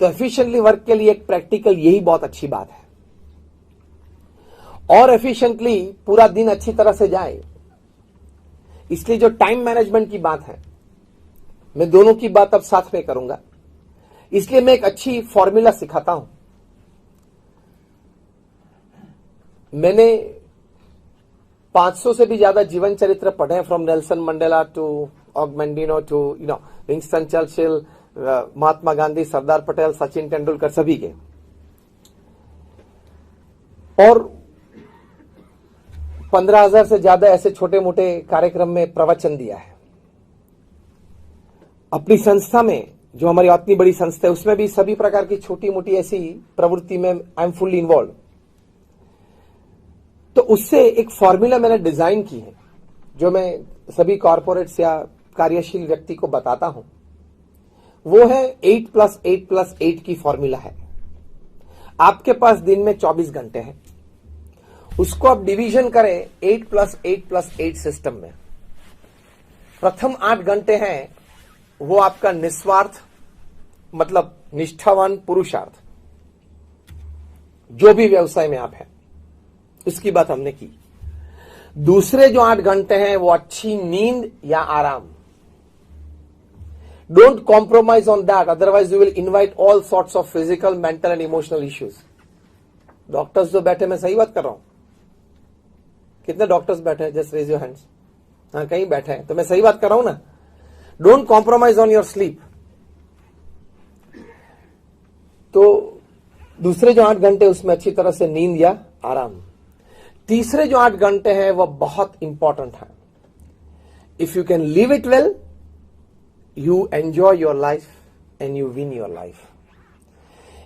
तो efficiently work के लिए एक प्रैक्टिकल यही बहुत अच्छी बात है। और एफिशिएंटली पूरा दिन अच्छी तरह से जाए, इसलिए जो टाइम मैनेजमेंट की बात है, मैं दोनों की बात अब साथ में करूंगा। इसलिए मैं एक अच्छी फॉर्मूला सिखाता हूं। मैंने 500 से भी ज्यादा जीवन चरित्र पढ़े हैं, from Nelson Mandela to Og Mandino to Winston Churchill, Mahatma Gandhi, Sardar Patel, Sachin Tendulkar, सभी के। और 15,000 से ज्यादा ऐसे छोटे मोटे कार्यक्रम में प्रवचन दिया है। अपनी संस्था में, जो हमारी इतनी बड़ी संस्था है, उसमें भी सभी प्रकार की छोटी मोटी ऐसी प्रवृत्ति में आई एम फुल्ली इन्वॉल्व। तो उससे एक फॉर्मूला मैंने डिजाइन की है, जो मैं सभी कॉर्पोरेट्स या कार्यशील व्यक्ति को बताता हूं। वो है 8+8+8 की फॉर्मूला है। आपके पास दिन में 24 घंटे हैं, उसको आप डिवीजन करें 8+8+8 सिस्टम में। प्रथम 8 घंटे हैं वो आपका निस्वार्थ, मतलब निष्ठावान पुरुषार्थ, जो भी व्यवसाय में आप हैं, इसकी बात हमने की। दूसरे जो 8 घंटे हैं वो अच्छी नींद या आराम। Don't compromise on that, otherwise you will invite all sorts of physical, mental and emotional issues. Doctors जो बैठे, मैं सही बात कर रहा हूं? कितने डॉक्टर्स बैठे हैं? Just raise your hands. हाँ, कहीं बैठे हैं, तो मैं सही बात कर रहा हूं ना? Don't compromise on your sleep. तो दूसरे जो 8 घंटे, उसमें अच्छी तरह से नींद या आराम। तीसरे जो 8 घंटे हैं वो बहुत इंपॉर्टेंट है। If you can live it well, you enjoy your life and you win your life.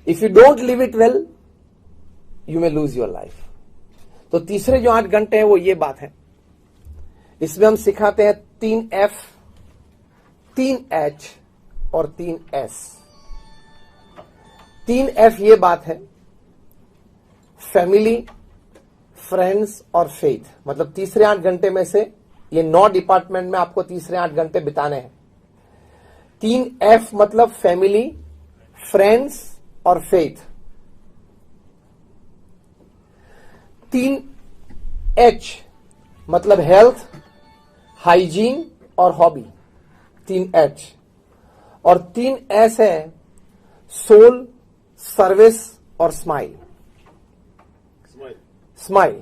If you don't live it well, you may lose your life. तो तीसरे जो 8 घंटे हैं वो ये बात है। इसमें हम सिखाते हैं 3 F, 3 H और 3 S। 3 F ये बात है, फैमिली, फ्रेंड्स और फेथ। मतलब तीसरे 8 घंटे में से ये 9 डिपार्टमेंट में आपको तीसरे 8 घंटे बिताने हैं। 3 F मतलब फैमिली, फ्रेंड्स और फेथ। 3 H मतलब हेल्थ, हाइजीन और हॉबी, 3 H। और 3 S है सोल, सर्विस और स्माइल। स्माइल,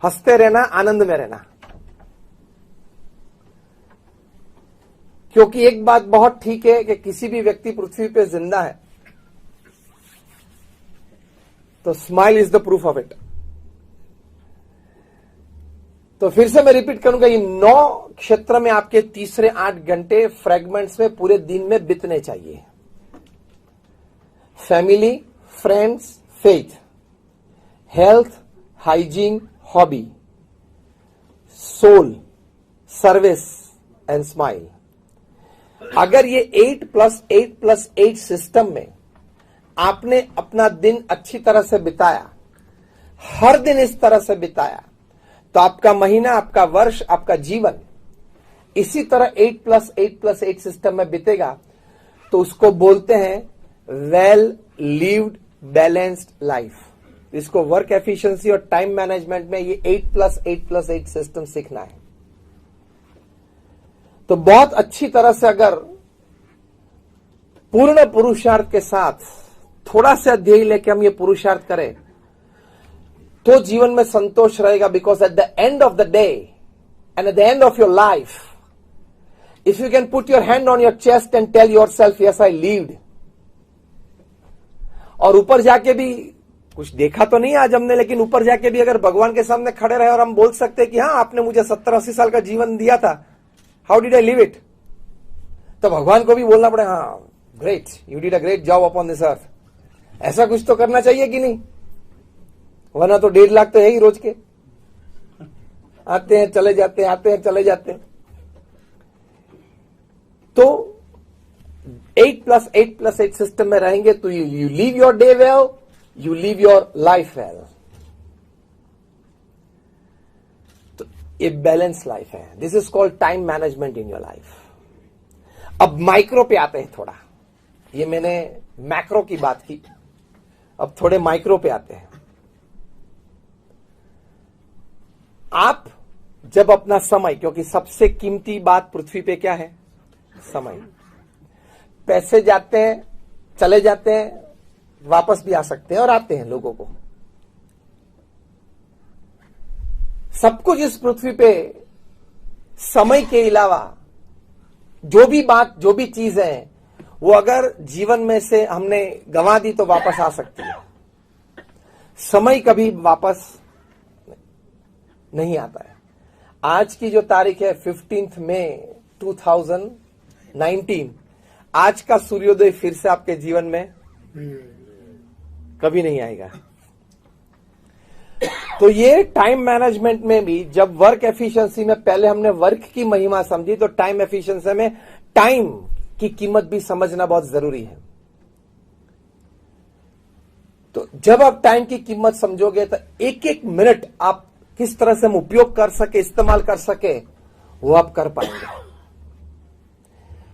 हंसते रहना, आनंद में रहना। क्योंकि एक बात बहुत ठीक है कि किसी भी व्यक्ति पृथ्वी पे जिंदा है तो smile is the proof of it. तो फिर से मैं रिपीट करूंगा, ये 9 क्षेत्र में आपके तीसरे 8 घंटे फ्रेगमेंट्स में पूरे दिन में बीतने चाहिए। Family, friends, faith, health, hygiene, hobby, soul, service and smile. अगर ये 8+8+8 सिस्टम में आपने अपना दिन अच्छी तरह से बिताया, हर दिन इस तरह से बिताया, तो आपका महीना, आपका वर्ष, आपका जीवन इसी तरह 8+8+8 सिस्टम में बीतेगा। तो उसको बोलते हैं वेल लिव्ड बैलेंस्ड लाइफ। इसको वर्क एफिशिएंसी और टाइम मैनेजमेंट में ये 8+8+8 सिस्टम सीखना है। तो बहुत अच्छी तरह से अगर पूर्ण पुरुषार्थ के साथ थोड़ा सा ध्येय लेके हम ये पुरुषार्थ करें तो जीवन में संतोष रहेगा। Because at the end of the day and at the end of your life, if you can put your hand on your chest and tell yourself yes I lived, और ऊपर जाके भी कुछ देखा तो नहीं आज हमने, लेकिन ऊपर जाके भी अगर भगवान के सामने खड़े रहे और हम बोल सकते हैं कि हाँ आपने मुझे 70-80 साल का जीवन दिया था, how did I live it, तो भगवान को भी बोलना पड़े हाँ great, you did a great job upon this earth. ऐसा कुछ तो करना चाहिए कि नहीं? वरना तो 1.5 लाख तो है ही रोज के, आते हैं चले जाते हैं, आते हैं चले जाते हैं। तो 8+8+8 सिस्टम में रहेंगे तो you leave your day well, you leave your life well. तो ये बैलेंस लाइफ है। This is called time management in your life. अब माइक्रो पे आते हैं थोड़ा। ये मैंने मैक्रो की बात की, अब थोड़े माइक्रो पे आते हैं। आप जब अपना समय, क्योंकि सबसे कीमती बात पृथ्वी पे क्या है? समय। पैसे जाते हैं, चले जाते हैं, वापस भी आ सकते हैं और आते हैं लोगों को। सब कुछ इस पृथ्वी पे समय के अलावा जो भी बात, जो भी चीज है, वो अगर जीवन में से हमने गंवा दी तो वापस आ सकती है। समय कभी वापस नहीं आता है। आज की जो तारीख है 15 मई 2019, आज का सूर्योदय फिर से आपके जीवन में कभी नहीं आएगा। तो ये टाइम मैनेजमेंट में भी, जब वर्क एफिशिएंसी में पहले हमने वर्क की महिमा समझी, तो टाइम एफिशिएंसी में टाइम की कीमत भी समझना बहुत जरूरी है। तो जब आप टाइम की कीमत समझोगे तो एक एक मिनट आप किस तरह से हम उपयोग कर सके, इस्तेमाल कर सके, वो आप कर पाएंगे।